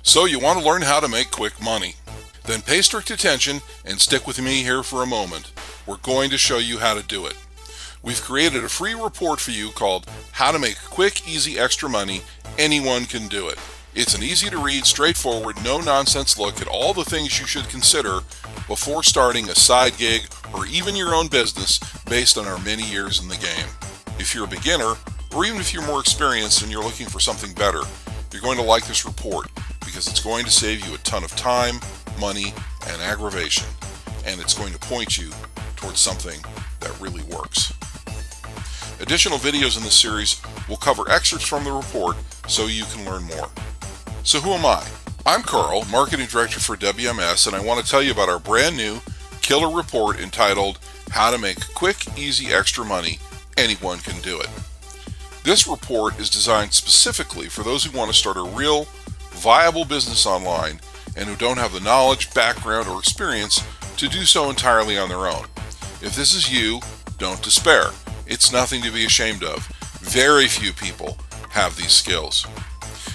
So you want to learn how to make quick money? Then pay strict attention and stick with me here for a moment. We're going to show you how to do it. We've created a free report for you called How to Make Quick, Easy Extra Money. Anyone can do it. It's an easy to read, straightforward, no-nonsense look at all the things you should consider before starting a side gig or even your own business based on our many years in the game. If you're a beginner, or even if you're more experienced and you're looking for something better, you're going to like this report because it's going to save you a ton of time, money, and aggravation, and it's going to point you towards something that really works. Additional videos in this series will cover excerpts from the report so you can learn more. So who am I? I'm Carl, Marketing Director for WMS, and I want to tell you about our brand new killer report entitled How to Make Quick, Easy Extra Money. Anyone can do it. This report is designed specifically for those who want to start a real, viable business online and who don't have the knowledge, background, or experience to do so entirely on their own. If this is you, don't despair. It's nothing to be ashamed of. Very few people have these skills.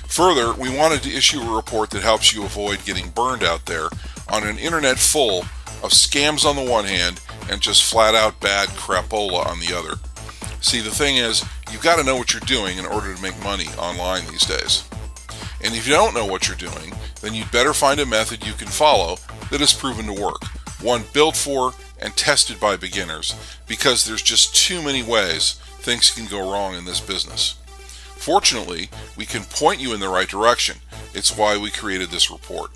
Further, we wanted to issue a report that helps you avoid getting burned out there on an internet full of scams on the one hand and just flat out bad crapola on the other. See, the thing is, you've got to know what you're doing in order to make money online these days. And if you don't know what you're doing, then you'd better find a method you can follow that has proven to work, one built for and tested by beginners, because there's just too many ways things can go wrong in this business. Fortunately, we can point you in the right direction. It's why we created this report.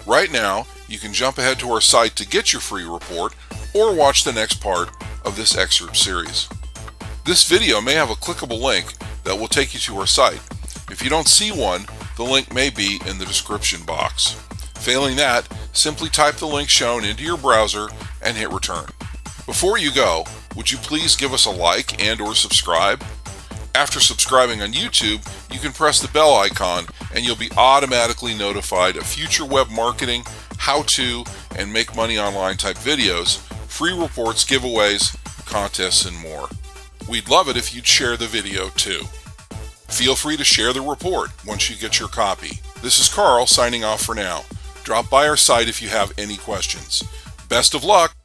Right now, you can jump ahead to our site to get your free report or watch the next part of this excerpt series. This video may have a clickable link that will take you to our site. If you don't see one, the link may be in the description box. Failing that, simply type the link shown into your browser and hit return. Before you go, would you please give us a like and/or subscribe? After subscribing on YouTube, you can press the bell icon and you'll be automatically notified of future web marketing, how-to, and make money online type videos, free reports, giveaways, contests, and more. We'd love it if you'd share the video too. Feel free to share the report once you get your copy. This is Carl signing off for now. Drop by our site if you have any questions. Best of luck!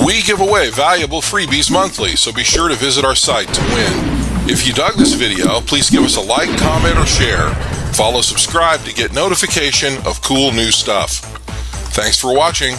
We give away valuable freebies monthly, so be sure to visit our site to win. If you dug this video, please give us a like, comment, or share. Follow, subscribe to get notification of cool new stuff. Thanks for watching.